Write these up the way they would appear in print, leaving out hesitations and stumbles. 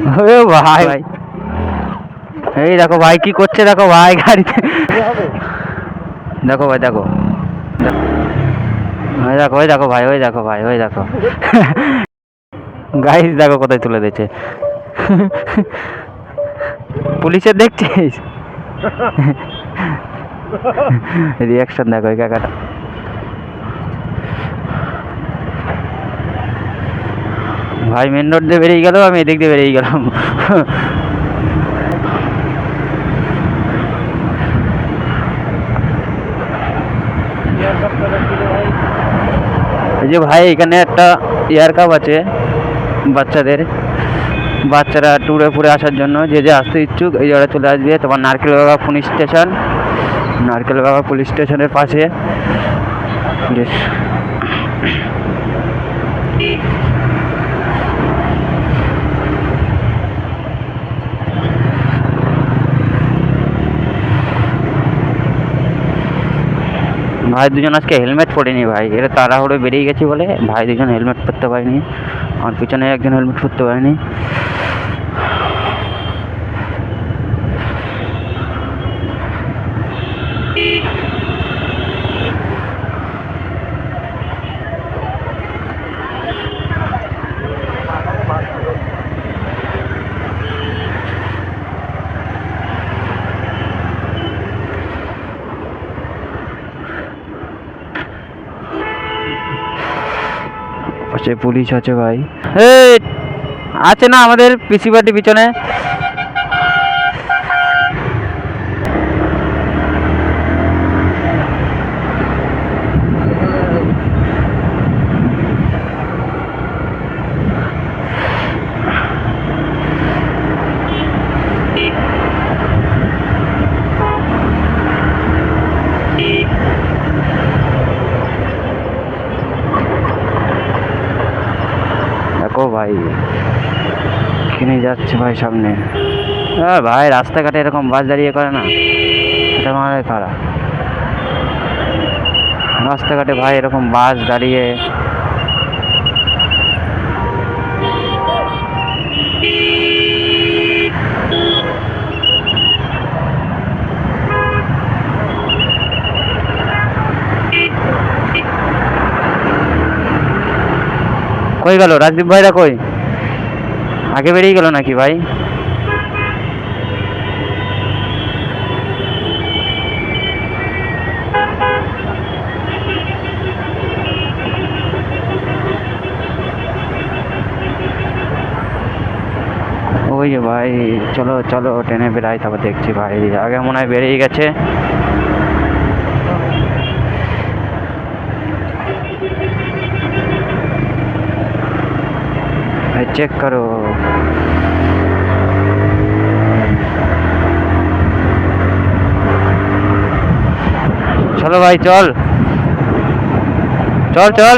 ও ভাই ভাই, এই দেখো ভাই কি করছে, দেখো ভাই গাড়িতে, দেখো ভাই দেখো, ওই দেখো ওই দেখো ভাই, ওই দেখো ভাই, ওই দেখো গাইস দেখো কোথায় তুলে দিচ্ছে পুলিশের, দেখছিস রিয়াকশন দেখো এই কাকাটা। ভাই মেন রোড দিয়ে বেরিয়ে গেল, আমি এদিক দিয়ে বেরিয়ে গেলাম এই যে ভাই এখানে একটা এয়ার কাপ আছে বাচ্চাদের, বাচ্চারা ট্যুরে ফুরে আসার জন্য, যে যে আসতে ইচ্ছুক এই জায়গায় চলে আসবে। তোমার নারকেল বাবা পুলিশ স্টেশন, নারকেল বাবা পুলিশ স্টেশনের পাশে। বেশ ভাই দুজন আজকে হেলমেট পরেনি ভাই, এরা তাড়াহুড়ো বেরিয়ে গেছি বলে ভাই দুজন হেলমেট পরতে পারেনি, আমার পিছনে একজন হেলমেট পরতে পারেনি। পাশে পুলিশ আছে ভাই, এই আছে না আমাদের পিসি বাড়ি পিছনে। দেখো ভাই কিনে যাচ্ছে ভাই সামনে। হ্যাঁ ভাই রাস্তাঘাটে এরকম বাস দাঁড়িয়ে করে না, এটা মানে খারাপ। রাস্তাঘাটে ভাই এরকম বাস দাঁড়িয়ে, কই গেল রাজদীপ ভাইরা, কই আগে বেরিয়ে গেল নাকি ভাই? ওই যে ভাই, চলো চলো ট্রেনে বেরাই, তারপর দেখছি ভাই আগে মনে হয় বেরিয়ে গেছে। ভাই চেক করো, চলো ভাই চল চল চল।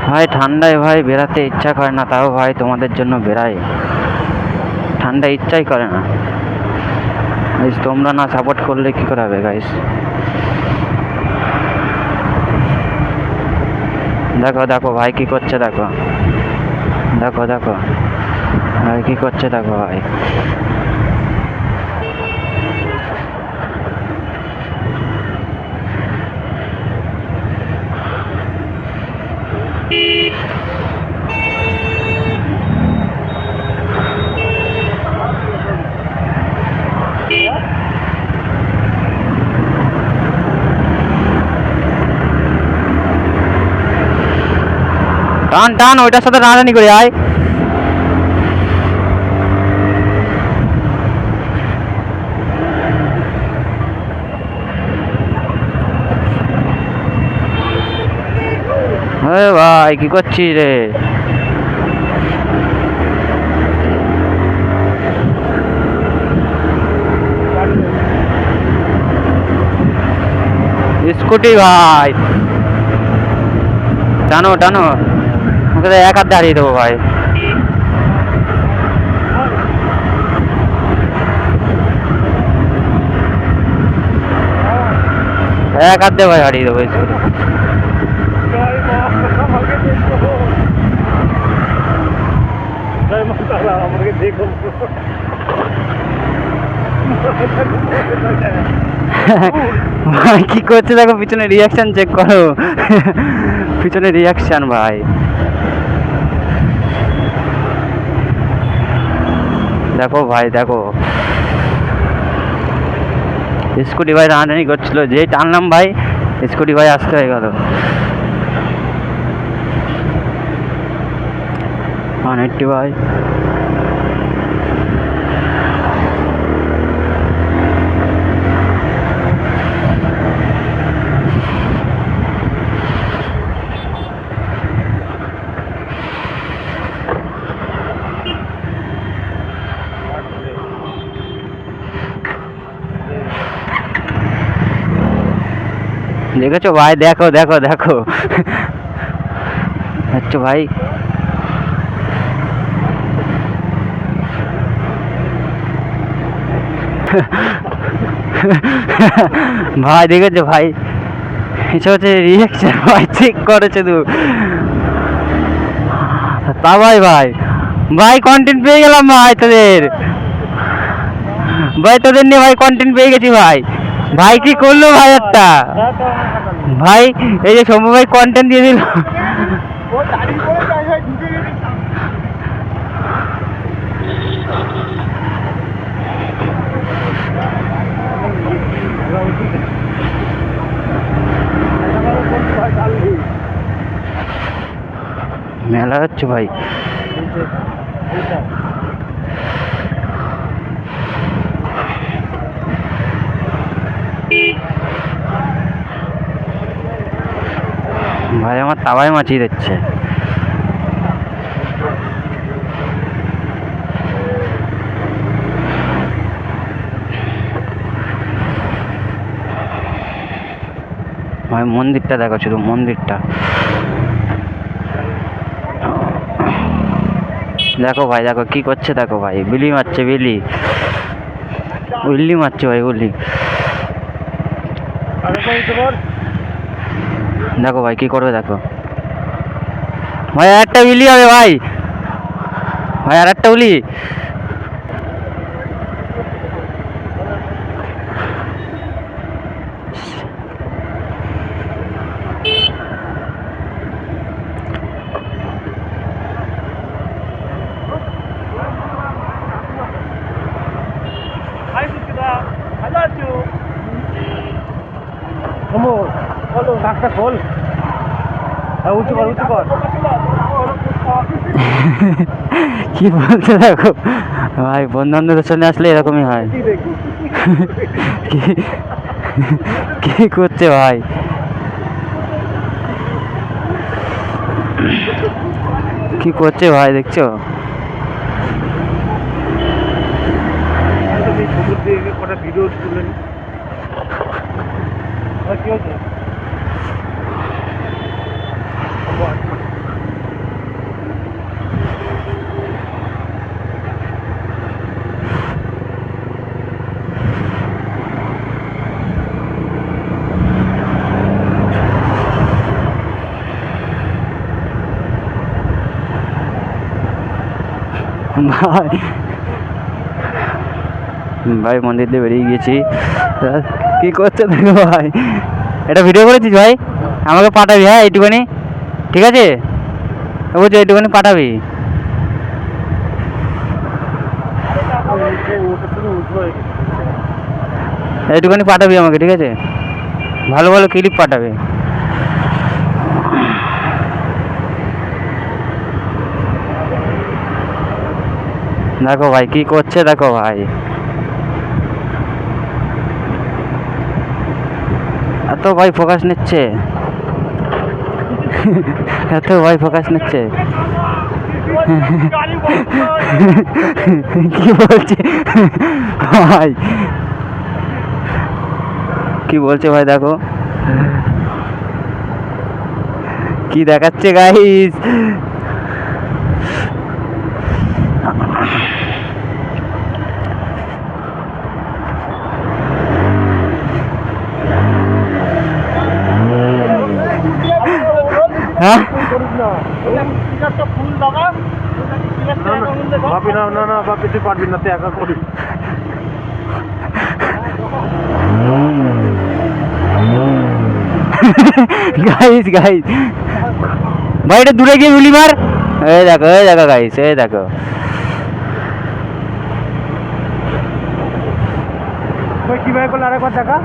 ভাই ঠান্ডায় ভাই বেরাতে ইচ্ছা করে না, তাও ভাই তোমাদের জন্য বেরাই, ঠান্ডা ইচ্ছাই করে না গাইস, তোমরা না সাপোর্ট করলে কি করে হবে গাইস। দেখো দেখো ভাই কি করছে, দেখো দেখো দেখো ভাই কি করছে, দেখো ভাই টান টান, ওইটার সাথে টানাটানি করে আয়। ভাই কি করছিস রে? স্কুটি ভাই, টানো টানো, ওকে তো এক হাত দাঁড়িয়ে দেবো ভাই। এক হাত দিয়ে ভাই হারিয়ে দেবো স্কুটি। আমাকে দেখো ভাই কি করছে দেখো, পিছনে রিয়াকশন চেক করো, পিছনে রিয়াকশন ভাই। দেখো ভাই দেখো, স্কুটি ভাই টানাটানি করছিল, যেই টানলাম ভাই স্কুটি ভাই আসতে হয়ে গেল। অনেকটি ভাই দেখেছো ভাই, দেখো দেখো দেখো, আচ্ছা ভাই ভাই দেখেছো ভাই, এসব হচ্ছে রিয়াকশন ভাই, চেক করেছে তো তা ভাই। ভাই ভাই কন্টেন্ট পেয়ে গেলাম ভাই তোদের, ভাই তোদের নিয়ে ভাই কন্টেন্ট পেয়ে গেছি ভাই। ভাই কি করলো ভাই একটা, ভাই এই যে সৌম্য ভাই কন্টেন্ট দিয়ে দিল। মেলা হচ্ছে ভাই, ভাই আমার তাওয়ায় মাছিয়ে দিচ্ছে। ভাই মন্দিরটা দেখো, শুধু মন্দিরটা দেখো ভাই, দেখো কি করছে দেখো ভাই, বিলি মারছে, বিলি উল্লি মারছে ভাই, উল্লি। দেখো ভাই কি করবে দেখো ভাই, আর একটা উলি হবে ভাই, ভাই আর একটা উলি। কাকটা খোল, উঁচু কর উঁচু কর। কি বলছে দেখো ভাই, বন্ধু বান্ধবের সঙ্গে আসলে এরকমই হয়। কি করছে ভাই, কি করছে ভাই দেখছো। কটা ভিডিও তুলেন, কি হচ্ছে? ভাই ভাই মন্দির দিয়ে বেরিয়ে গেছি, কি করছে দেখো ভাই। এটা ভিডিও করেছিস ভাই, আমাকে পাঠাবি হ্যাঁ এইটুখানি, ঠিক আছে বুঝছো, এইটুখানি পাঠাবি। এইটুখানি পাঠাবি আমাকে, ঠিক আছে, ভালো ভালো ক্লিপ পাঠাবে। দেখো ভাই কি করছে দেখো ভাই, এত ভাই ফোকাস নিচ্ছে, এত ভাই ফোকাস নিচ্ছে। কি বলছে ভাই, কি বলছে ভাই দেখো, কি দেখাচ্ছে গাইস? হ্যাঁ ফুল লাগা বাপি, না না না বাপি, তুই পারবি না, তুই একা করিস। গাইস গাইস ভাই এটা দূরে গিয়ে গুলি মার। এই দেখো গাইস, এই দেখো ওই কিভাবে করলে আরেকবার দেখা।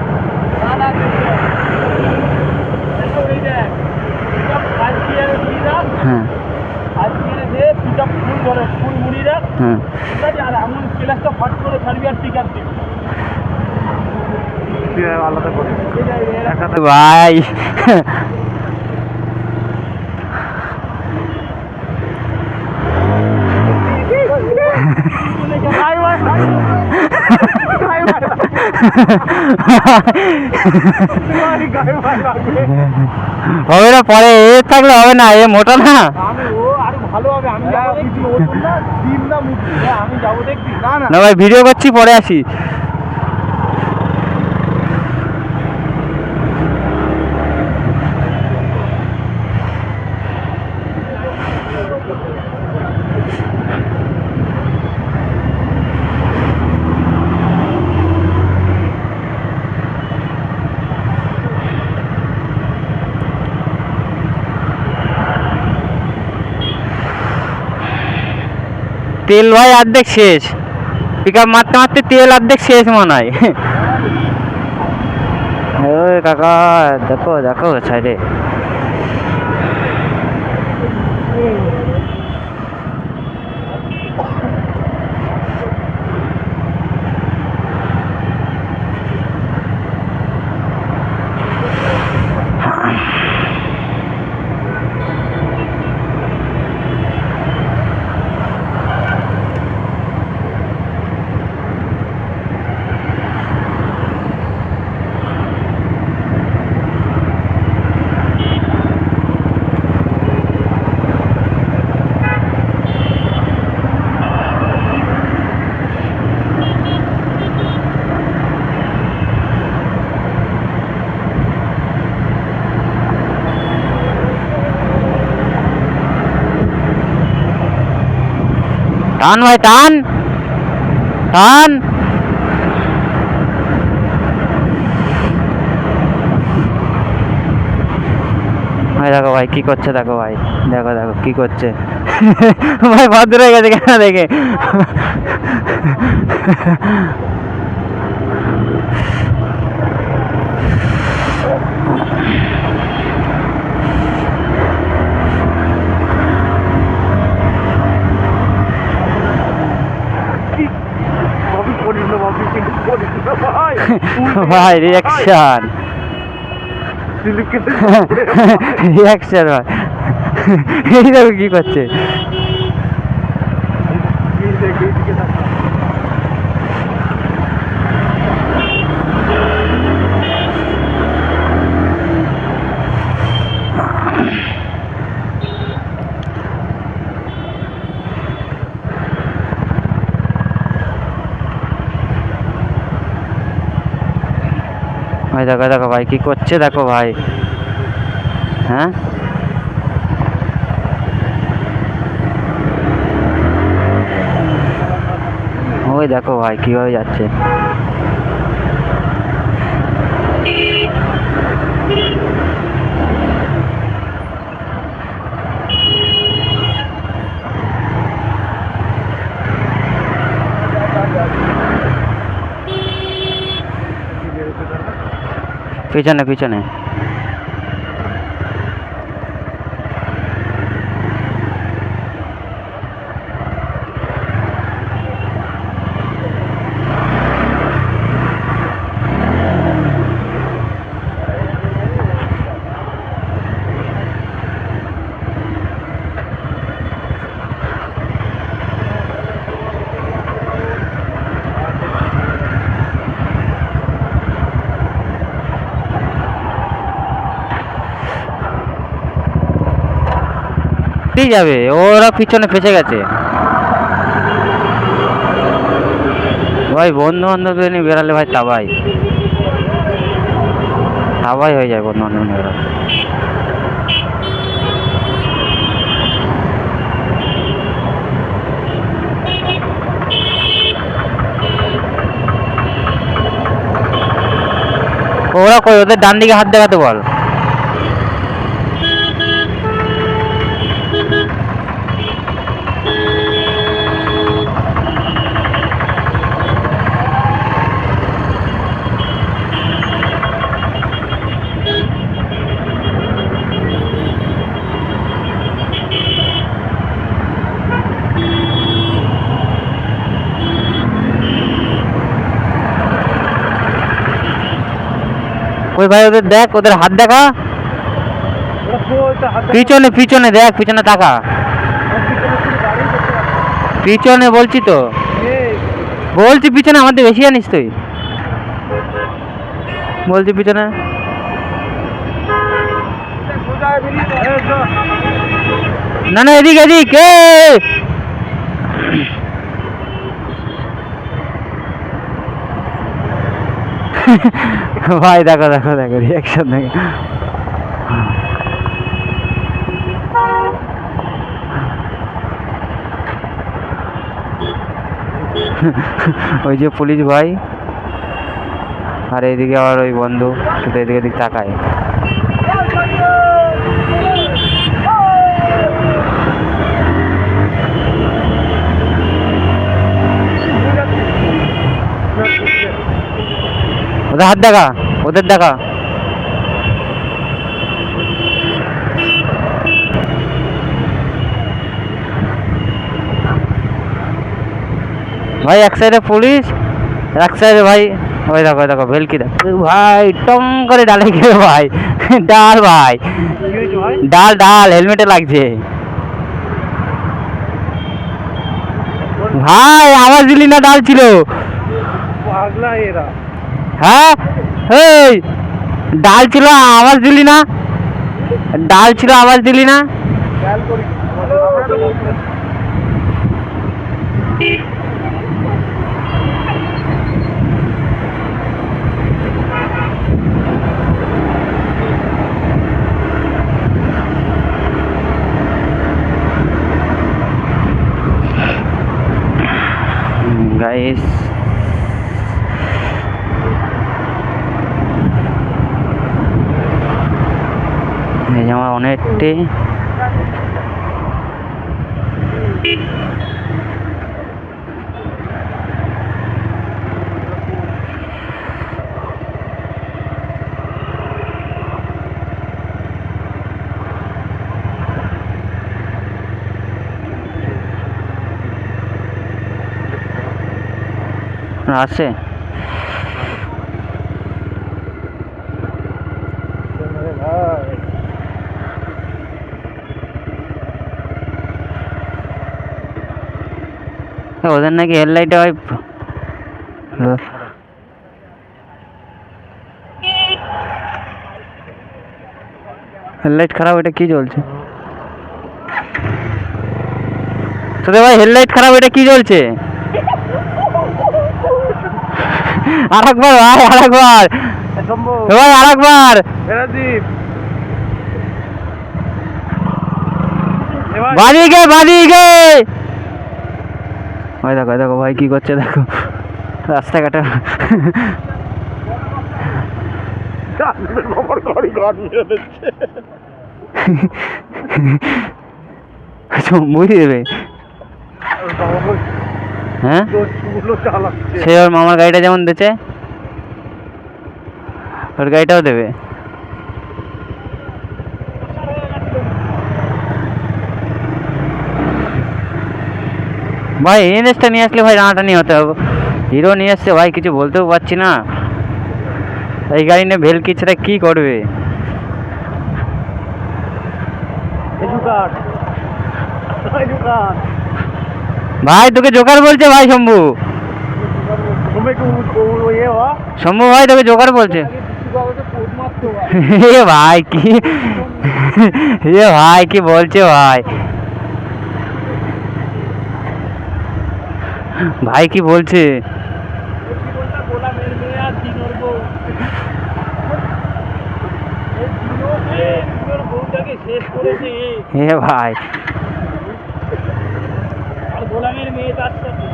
হ্যাঁ ফুল মুড়ি রাখ, হ্যাঁ ঠিক আছে, আর এমন ক্লাসটা ফাট করে ছাড়বি আর পিক আপ দিবি। আলাদা করে ভাই হবে না, পরে এ থাকলে হবে না, এ মোটা না। আমি ও আরে ভালো হবে, আমি যাবো দেখবি, ও তোর না ডিম না মুরগি, আমি যাবো দেখবি। না না না ভাই ভিডিও করছি, পরে আসি। তেল ভাই অর্ধেক শেষ, পিক আপ মারতে মারতে তেল অর্ধেক শেষ মনে হয়। ওই কাকা দেখো দেখো সাইডে। টান ভাই টান টান। ভাই দেখো ভাই কি করছে, দেখো ভাই, দেখো দেখো কি করছে। ভাই ভদ্র হয়ে গেছে কেন দেখে। বাপি করিস না, বাপি কিন্তু করিস না ভাই। ভাই রিয়াকশন রিয়াকশন ভাই। এই দেখো কি করছে। ভাই দেখো দেখো ভাই কি করছে, দেখো ভাই। হ্যাঁ ওই দেখো ভাই কিভাবে যাচ্ছে। পিছনে পিছনে থাকতেই যাবে, ওরা পিছনে ফেসে গেছে ভাই। বন্ধু বান্ধবদের নিয়ে বেরালে ভাই তাবাই তাবাই হয়ে যায় বন্ধু বান্ধব নিয়ে বেরালে। ওরা কই, ওদের ডান দিকে হাত দেখাতে বল। ওই ভাই ওদের দেখ, ওদের হাত দেখা। পিছনে পিছনে দেখ, পিছনে তাকা, পিছনে বলছি তো, বলছি পিছনে। আমাদের বেশি জানিস তুই, বলছি পিছনে। না না, এদিক এদিক। ভাই দেখো দেখো দেখো রিয়াকশন দেখো। ওই যে পুলিশ ভাই, আর এইদিকে আবার ওই বন্ধু শুধু এদিকে এদিক তাকায়। ওদের হাত দেখা, ওদের দেখা। ভাই এক সাইডে পুলিশ, এক সাইডে ভাই ওই দেখো, ওই দেখো ভেলকি দেখো ভাই, টং করে ডালে গেল ভাই। ডাল ভাই, ডাল ডাল হেলমেটে লাগছে ভাই। আওয়াজ দিলি না, ডাল ছিল। হ্যাঁ এই ডাল ছিল, আওয়াজ দিলি না। ডাল ছিল, আওয়াজ দিলি না। গাইস এই যে আমার অনেকটি আছে। ওদের নাকি হেডলাইটে হয়, হেডলাইট খারাপ। এটা কি চলছে তোদের ভাই? হেডলাইট খারাপ, এটা কি চলছে? আরেকবার ভাই, আরেকবার ভাই, আরেকবার। বাদিকে বাদিকে। ভাই দেখো দেখো ভাই কি করছে দেখো রাস্তাঘাটে। মুড়ি দেবে। হ্যাঁ সে ওর মামার গাড়িটা যেমন দিচ্ছে ওর গাড়িটাও দেবে। ভাই এনএসটা নিয়ে আসলে ভাই টানাটানি হতে হবে। হিরো নিয়ে আসছে ভাই, কিছু বলতেও পারছি না। এই গাড়ি নিয়ে ভেলকি ছেড়ে কি করবে? ভাই তোকে জোকার বলছে ভাই শম্ভু। শম্ভু ভাই তোকে জোকার বলছে। এ ভাই কি, এ ভাই কি বলছে ভাই? ভাই কি বলছে? জীবনটা গোলা মেরে মেরে আর দিনোর বউ এই দিনোর বউটাকে শেষ করেছে হে ভাই, আর গোলামের মেয়ে তার সাথে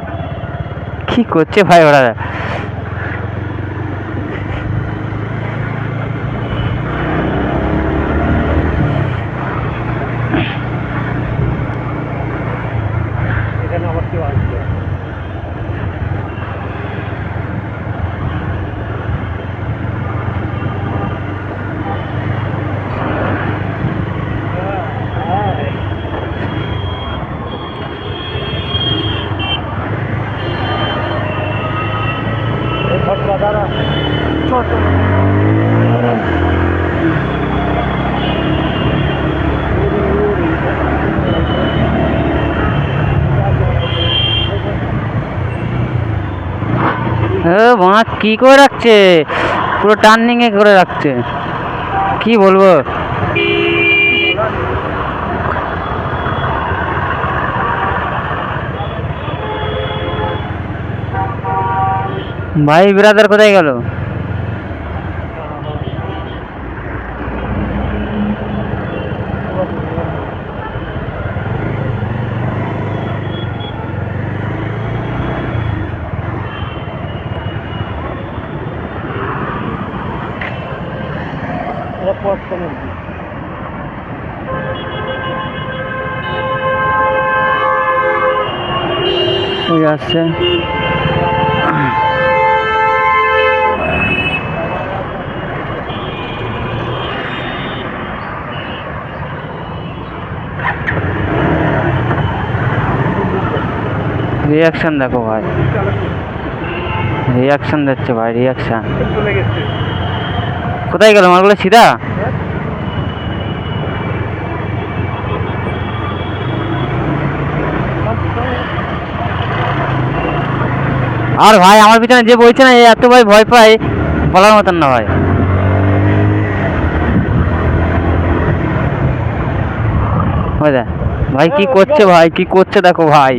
কি করছে ভাই ওরা? এখানে আবার কেউ আসবে দাঁড়া ছোট বাঁধ কি করে রাখছে, পুরো টার্নিং এ করে রাখছে, কি বলবো। ভাই ব্রাদার কোথায় গেল? ওই আসছে। রিয়াকশন দেখো ভাই, রিয়াকশন দিচ্ছে ভাই, রিয়াকশন। চলে গেছে কোথায় গেল মালগুলো? সিধা আর ভাই আমার পিছনে যে বইছে না, এত ভাই ভয় পাই বলার মতন না ভাই। ওই দেখ ভাই কি করছে, ভাই কি করছে দেখো ভাই।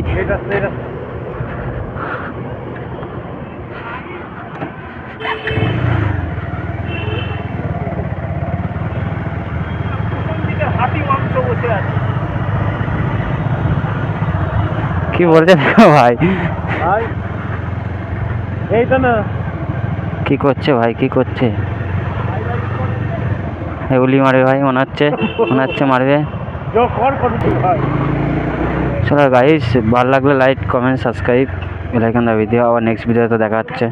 হাতি মাংস বসে আছে কি বলছে দেখো ভাই, ভাই এইটা না কি করছে ভাই, কি করছে। এগুলি মারবে ভাই, মনে হচ্ছে মারবে। ভাই চলো গাইস, ভালো লাগলে like comment subscribe bell icon দাবিয়ে দিও। আবার নেক্সট ভিডিওতে দেখা হচ্ছে।